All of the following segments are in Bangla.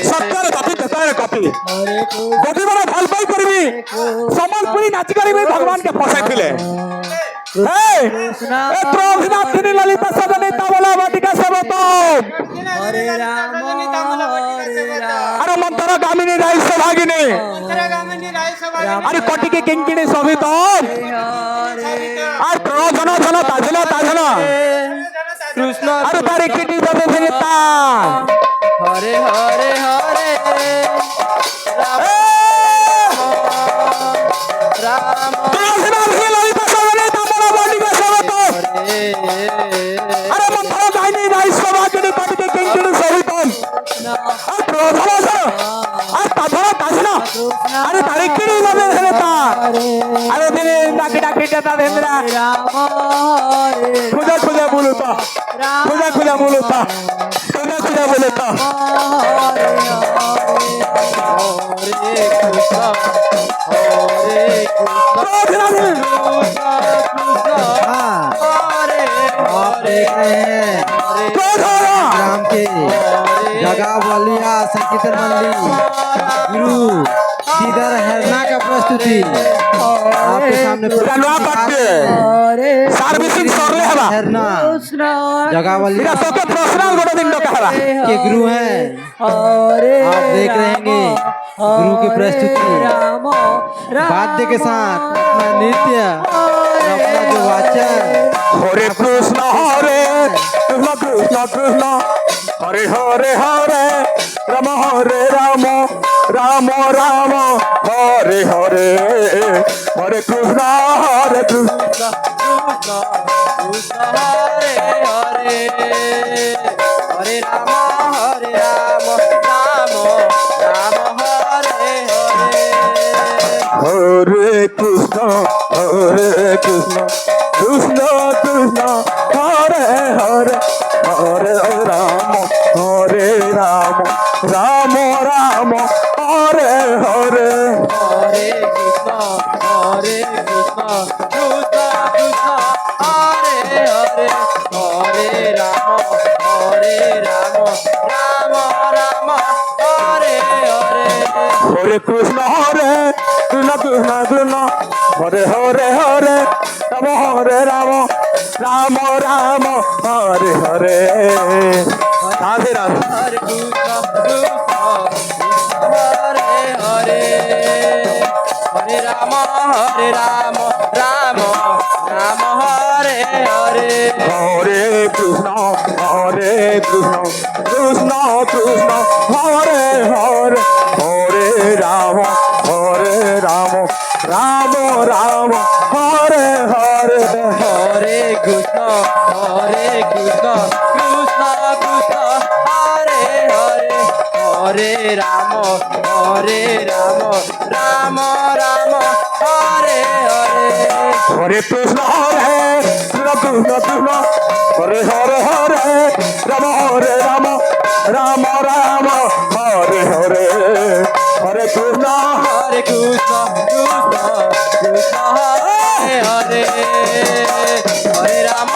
সত্যের কপি দেশের কপি যদি মানে ভাল পাই করবি সম্বলপুরী নাচি করবি ভগবানকে ফসাইছিলে অভিনাথিনী ললিতা সদনী তাবলা বাটিকা সেবত আরে মন্ত্র গামিনী রাই সৌভাগিনী আরে কটিকে কিঙ্কিণী শোভিত আর প্রজন জন তাজল তাজল কৃষ্ণ আর তার কিটি বাজে ফিরিতা হরে হরে হরে রাম অভিনাথিনী ললিতা সদনী তাবলা বাটিকা সেবত আরে মন্ত্র গামিনী রাই সৌভাগিনী কটিকে কিঙ্কিণী শোভিত আর প্রজন জন আর তাজল তাজল আরে তার কিটি বাজে ফিরিতা আরে দিনে ডাকি ডাকি তা দেন্দ্রা খুদা খুদা বলতা খুদা খুদা বলতা খুদা খুদা বলতা राम के जगह बलिया संकीर्तन मंदिर गुरु सीधर हरना का प्रस्तुति आपके सामने গানवा পাচ্ছে সার্ভিসিং করলে হবা हरना जगह এটা बलिया তোকে প্রশ্নাল গোটা দিন লোক হবা के गुरु हैं आप देख रहे हैं गुरु की प्रस्तुति वाद्य के साथ अपना नृत्य और अपना जो वाचन হরে কৃষ্ণ হরে কৃষ্ণ কৃষ্ণ কৃষ্ণ হরে হরে হরে রাম হরে রাম রাম রাম হরে হরে হরে কৃষ্ণ হরে কৃষ্ণ হরে হরে হরে রাম রাম রাম হরে হরে হরে কৃষ্ণ কৃষ্ণ কৃষ্ণ হরে হরে হরে রাম রাম রাম রাম হরে হরে হরে কৃষ্ণ কৃষ্ণ কৃষ্ণ হরে হরে হরে রাম রাম রাম হরে হরে হরে কৃষ্ণ কৃষ্ণ কৃষ্ণ কৃষ্ণ হরে হরে হরে রাম হরে রাম রাম রাম হরে হরে রাধে রাধে হরে কৃষ্ণ হরে হরে হরে রাম রাম রাম হরে হরে হরে কৃষ্ণ কৃষ্ণ কৃষ্ণ হরে হরে হরে রাম রাম রাম হরে হরে হরে কৃষ্ণ কৃষ্ণ কৃষ্ণ হরে হরে হরে রাম রাম রাম হরে হরে হরে কৃষ্ণ কৃষ্ণ কৃষ্ণ হরে হরে হরে রাম রাম রাম হরে হরে হরে কৃষ্ণ হরে কৃষ্ণ কৃষ্ণ হরে হরে হরে রাম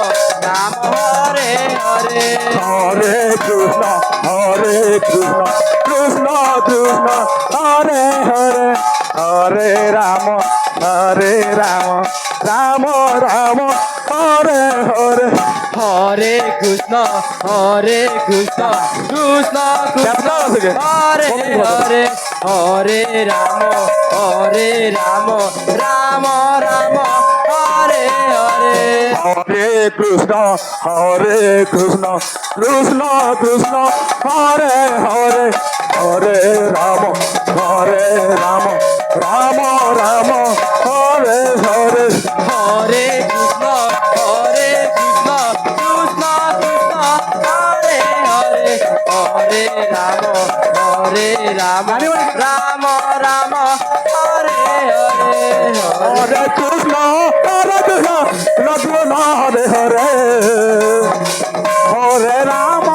রাম হরে হরে হরে কৃষ্ণ কৃষ্ণ কৃষ্ণ হরে হরে হরে রাম রাম রাম হরে হরে হরে কৃষ্ণ কৃষ্ণ কৃষ্ণ হরে হরে হরে রাম রাম রাম হরে হরে হরে কৃষ্ণ কৃষ্ণ কৃষ্ণ হরে হরে হরে রাম রাম রাম হরে হরে হরে কৃষ্ণ কৃষ্ণ কৃষ্ণ হরে হরে হরে রাম রাম রাম হরে হরে হরে কৃষ্ণ কৃষ্ণ হরে হরে হরে রাম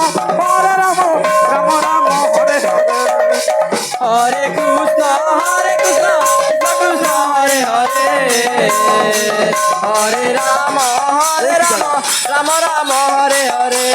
রাম রাম হরে হরে কৃষ্ণ কৃষ্ণ হরে হরে হরে রাম রাম রাম হরে হরে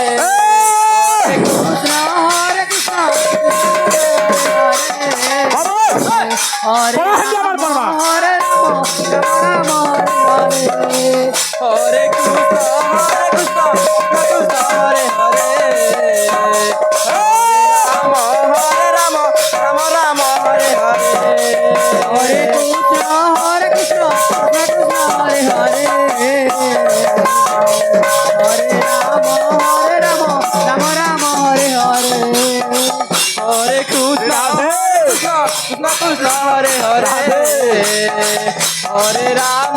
হরে রাম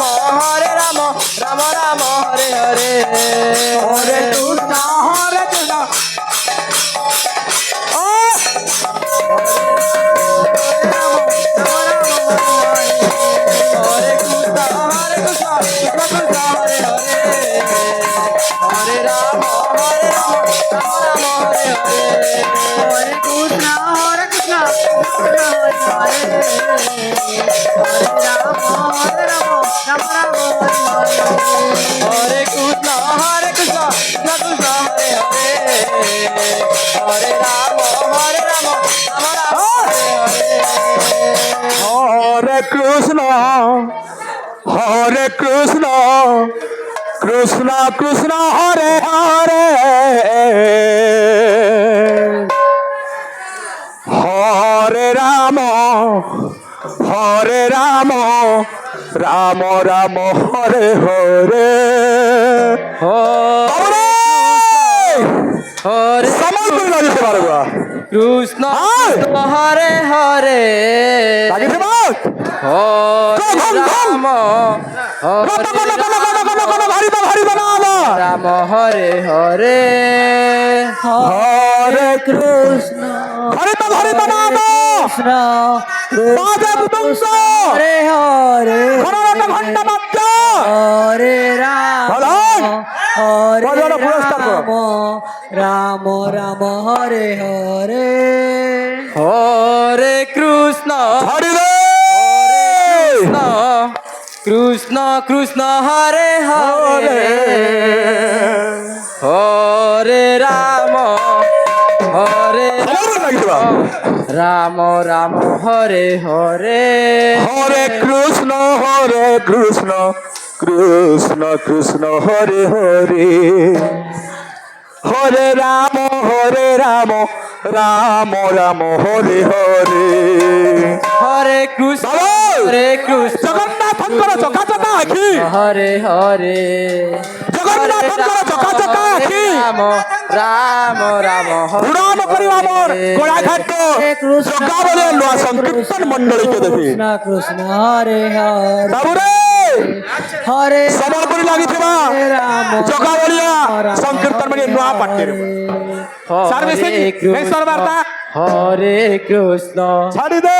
রাম রাম হরে হরে হরে কৃষ্ণ হরে কৃষ্ণ ও হরে কৃষ্ণ কৃষ্ণ কৃষ্ণ হরে হরে হরে রাম রাম রাম হরে হরে হরে কৃষ্ণ কৃষ্ণ হরে হরে হরে রাম রাম রাম হরে হরে হরে কৃষ্ণ কৃষ্ণ কৃষ্ণ হরে হরে হরে রাম রাম রাম হরে হরে হরে কৃষ্ণ কৃষ্ণ কৃষ্ণ হরে হরে হরে রাম রাম রাম হরে হরে হরে হরে সম্বলপুরি লাগিতে পারবো কৃষ্ণ হ্যাঁ। কৃষ্ণ হরে হরে লাগিতে পার হরে ধম, ধম। রাম হরে ভারি বানাবো রাম হরে হরে হরে কৃষ্ণ হরি বানাবো কৃষ্ণ মাধব বংশ হরে হরে ঘনরত ঘণ্টা বাদ্য হরে রাম বলুন। হরে বলুন, পুরস্কার করো। রাম রাম হরে হরে হরে কৃষ্ণ হরি রে কৃষ্ণ কৃষ্ণ কৃষ্ণ হরে হরে হরে রাম হরে সম্বলপুরি লাগিতে পার রাম রাম হরে হরে হরে কৃষ্ণ কৃষ্ণ কৃষ্ণ হরে হরে হরে রাম রাম রাম হরে হরে হরে কৃষ্ণ বলো। হরে কৃষ্ণ জগন্নাথଙ୍କର ଚକା ଚକା ଆଖି হরে হরে ଜଗନ୍ନାଥଙ୍କର ଚକା ଚକା ଆଖି রাম রাম রাম হরে উড়ান କରିବା ମୋର ଗୋଳାଘାଟ ଜଗାବଳିଆ ନୂଆ ସଂକୀର୍ତ୍ତନ ମଣ୍ଡଳୀকে ଦେଖି কৃষ্ণ কৃষ্ণ হরে হরে ବାବୁରେ হরে ସମ୍ବଲପୁରୀ ଲାଗିଥିବା রাম ଜଗାବଳିଆ ସଂକୀର୍ତ୍ତନ ମାନେ ନୂଆ ପାଟିରେ ସାର୍ ମିଶିକି হরে ନେକ୍ସଟ ବାର୍ତ୍ତା হরে কৃষ্ণ ଛାଡିଦେ